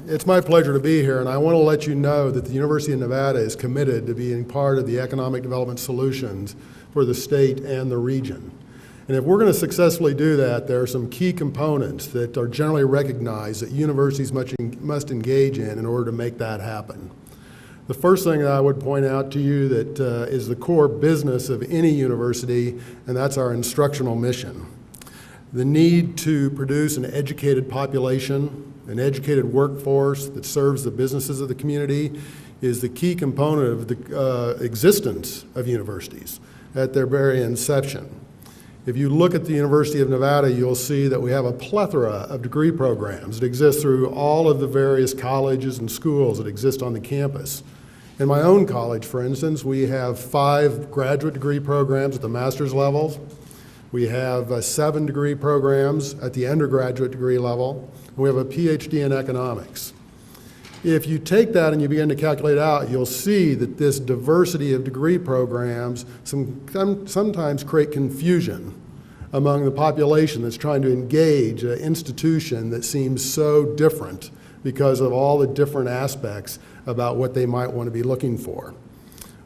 It's my pleasure to be here, and I want to let you know that the University of Nevada is committed to being part of the economic development solutions for the state and the region. And if we're going to successfully do that, there are some key components that are generally recognized that universities must engage in order to make that happen. The first thing that I would point out to you that is the core business of any university, and that's our instructional mission. The need to produce an educated population, an educated workforce that serves the businesses of the community is the key component of the existence of universities at their very inception. If you look at the University of Nevada, you'll see that we have a plethora of degree programs that exist through all of the various colleges and schools that exist on the campus. In my own college, for instance, we have 5 graduate degree programs at the master's level. We have 7 degree programs at the undergraduate degree level. And we have a PhD in economics. If you take that and you begin to calculate out, you'll see that this diversity of degree programs sometimes create confusion among the population that's trying to engage an institution that seems so different because of all the different aspects about what they might want to be looking for.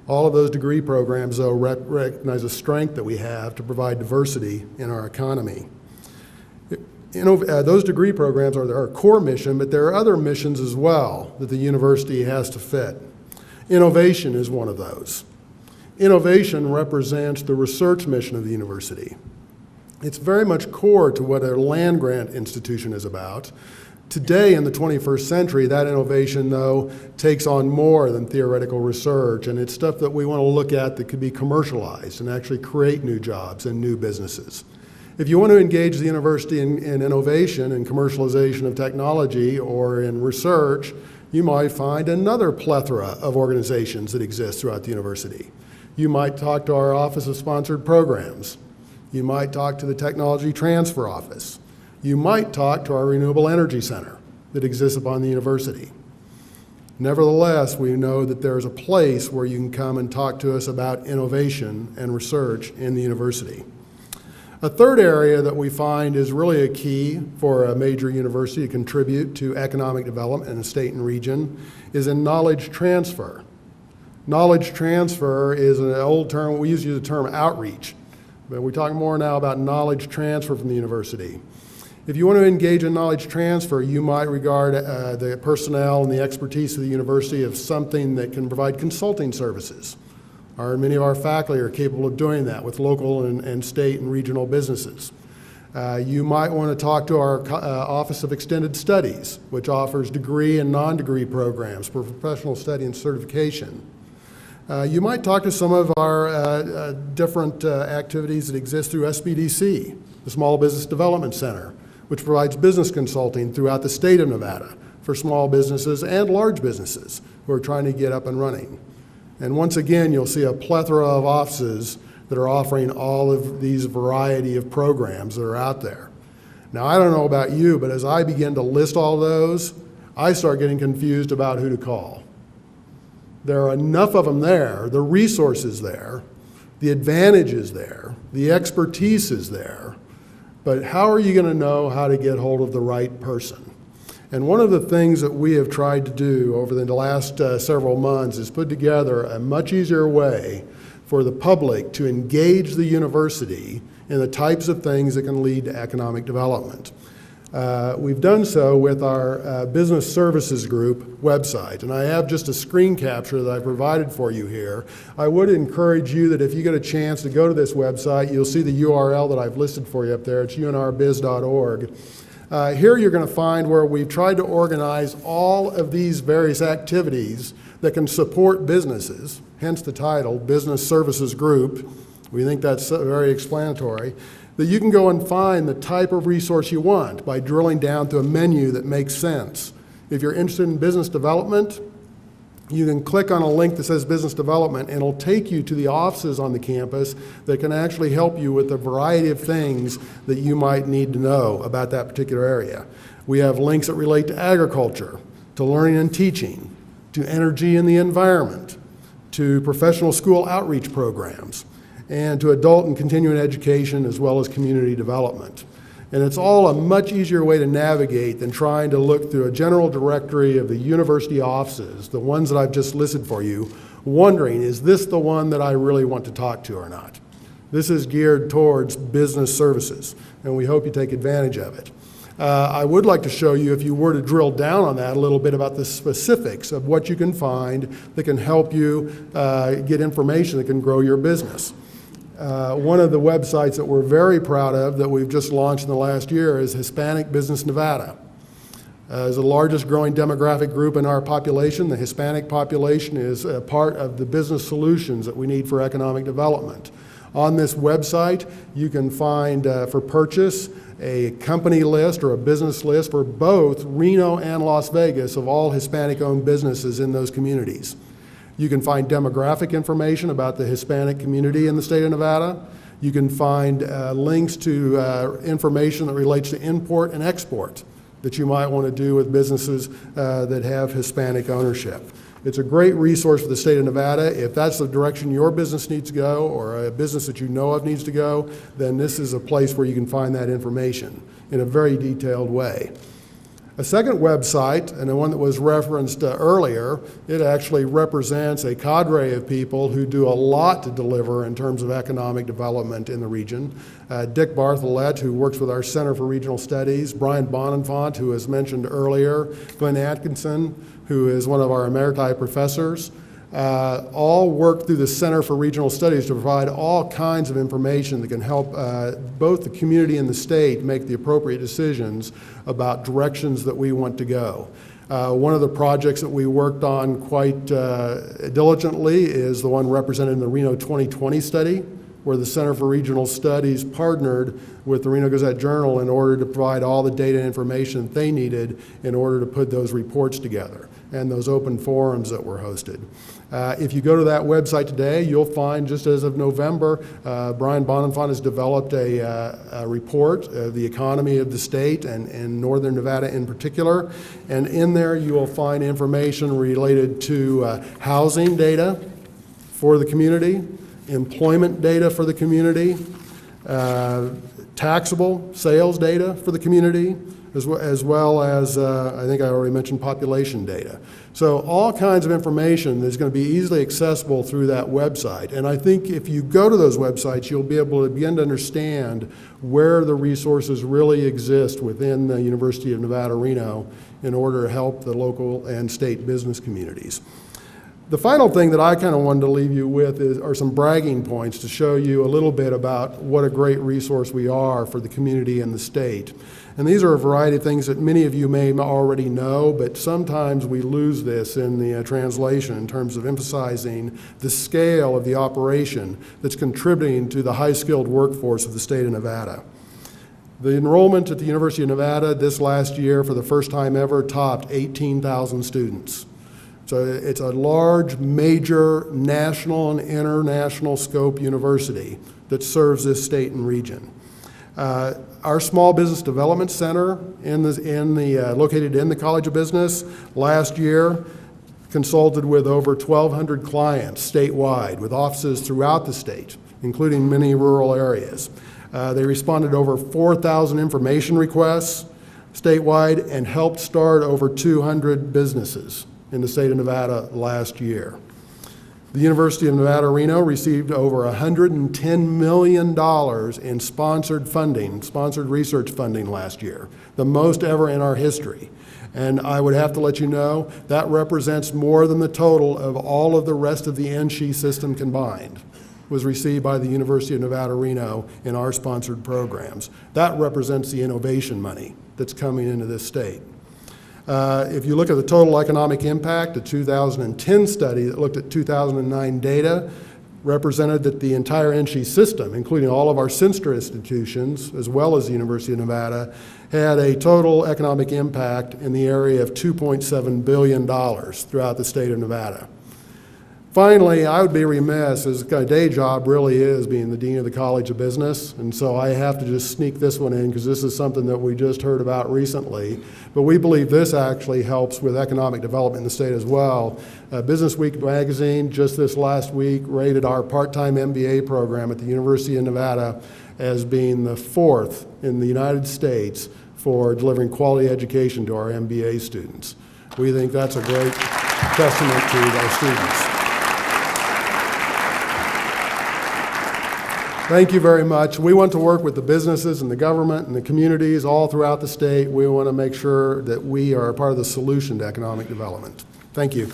All of those degree programs, though, recognize the strength that we have to provide diversity in our economy. Those degree programs are our core mission, but there are other missions as well that the university has to fit. Innovation is one of those. Innovation represents the research mission of the university. It's very much core to what a land-grant institution is about. Today, in the 21st century, that innovation, though, takes on more than theoretical research, and it's stuff that we want to look at that could be commercialized and actually create new jobs and new businesses. If you want to engage the university in innovation and commercialization of technology or in research, you might find another plethora of organizations that exist throughout the university. You might talk to our Office of Sponsored Programs. You might talk to the Technology Transfer Office. You might talk to our Renewable Energy Center that exists upon the university. Nevertheless, we know that there's a place where you can come and talk to us about innovation and research in the university. A third area that we find is really a key for a major university to contribute to economic development in a state and region is in knowledge transfer. Knowledge transfer is an old term, we used to use the term outreach, but we're talking more now about knowledge transfer from the university. If you want to engage in knowledge transfer, you might regard the personnel and the expertise of the university as something that can provide consulting services. Many of our faculty are capable of doing that with local and state and regional businesses. You might want to talk to our Office of Extended Studies, which offers degree and non-degree programs for professional study and certification. You might talk to some of our different activities that exist through SBDC, the Small Business Development Center, which provides business consulting throughout the state of Nevada for small businesses and large businesses who are trying to get up and running. And once again, you'll see a plethora of offices that are offering all of these variety of programs that are out there. Now, I don't know about you, but as I begin to list all those, I start getting confused about who to call. There are enough of them there, the resources there, the advantages there, the expertise is there, but how are you going to know how to get hold of the right person? And one of the things that we have tried to do over the last several months is put together a much easier way for the public to engage the university in the types of things that can lead to economic development. We've done so with our Business Services Group website, and I have just a screen capture that I provided for you here. I would encourage you that if you get a chance to go to this website, you'll see the URL that I've listed for you up there. It's unrbiz.org. Here you're going to find where we've tried to organize all of these various activities that can support businesses, hence the title, Business Services Group. We think that's very explanatory. That you can go and find the type of resource you want by drilling down to a menu that makes sense. If you're interested in business development, you can click on a link that says business development and it'll take you to the offices on the campus that can actually help you with a variety of things that you might need to know about that particular area. We have links that relate to agriculture, to learning and teaching, to energy and the environment, to professional school outreach programs, and to adult and continuing education as well as community development. And it's all a much easier way to navigate than trying to look through a general directory of the university offices, the ones that I've just listed for you, wondering, is this the one that I really want to talk to or not? This is geared towards business services, and we hope you take advantage of it. I would like to show you, if you were to drill down on that, a little bit about the specifics of what you can find that can help you get information that can grow your business. One of the websites that we're very proud of that we've just launched in the last year is Hispanic Business Nevada. As the largest growing demographic group in our population, the Hispanic population is a part of the business solutions that we need for economic development. On this website, you can find for purchase a company list or a business list for both Reno and Las Vegas of all Hispanic-owned businesses in those communities. You can find demographic information about the Hispanic community in the state of Nevada. You can find links to information that relates to import and export that you might want to do with businesses that have Hispanic ownership. It's a great resource for the state of Nevada. If that's the direction your business needs to go, or a business that you know of needs to go, then this is a place where you can find that information in a very detailed way. A second website, and the one that was referenced earlier, it actually represents a cadre of people who do a lot to deliver in terms of economic development in the region. Dick Bartholet, who works with our Center for Regional Studies, Brian Bonenfant, who was mentioned earlier, Glenn Atkinson, who is one of our emeriti professors, all work through the Center for Regional Studies to provide all kinds of information that can help both the community and the state make the appropriate decisions about directions that we want to go. One of the projects that we worked on quite diligently is the one represented in the Reno 2020 study, where the Center for Regional Studies partnered with the Reno Gazette-Journal in order to provide all the data and information they needed in order to put those reports together and those open forums that were hosted. If you go to that website today, you'll find, just as of November, Brian Bonenfant has developed a report of the economy of the state and northern Nevada in particular. And in there you will find information related to housing data for the community, employment data for the community, taxable sales data for the community, as well as I think I already mentioned, population data. So all kinds of information that's going to be easily accessible through that website. And I think if you go to those websites, you'll be able to begin to understand where the resources really exist within the University of Nevada, Reno in order to help the local and state business communities. The final thing that I kind of wanted to leave you with are some bragging points to show you a little bit about what a great resource we are for the community and the state. And these are a variety of things that many of you may already know, but sometimes we lose this in the translation in terms of emphasizing the scale of the operation that's contributing to the high-skilled workforce of the state of Nevada. The enrollment at the University of Nevada this last year, for the first time ever, topped 18,000 students. So it's a large, major, national and international scope university that serves this state and region. Our Small Business Development Center located in the College of Business last year consulted with over 1,200 clients statewide with offices throughout the state, including many rural areas. They responded to over 4,000 information requests statewide and helped start over 200 businesses in the state of Nevada last year. The University of Nevada, Reno received over $110 million in sponsored research funding last year, the most ever in our history. And I would have to let you know that represents more than the total of all of the rest of the NSHE system combined was received by the University of Nevada, Reno in our sponsored programs. That represents the innovation money that's coming into this state. If you look at the total economic impact, a 2010 study that looked at 2009 data represented that the entire NSHE system, including all of our sister institutions, as well as the University of Nevada, had a total economic impact in the area of $2.7 billion throughout the state of Nevada. Finally, I would be remiss, as a day job really is being the Dean of the College of Business, and so I have to just sneak this one in because this is something that we just heard about recently. But we believe this actually helps with economic development in the state as well. Business Week magazine just this last week rated our part-time MBA program at the University of Nevada as being the 4th in the United States for delivering quality education to our MBA students. We think that's a great testament to our students. Thank you very much. We want to work with the businesses and the government and the communities all throughout the state. We want to make sure that we are a part of the solution to economic development. Thank you.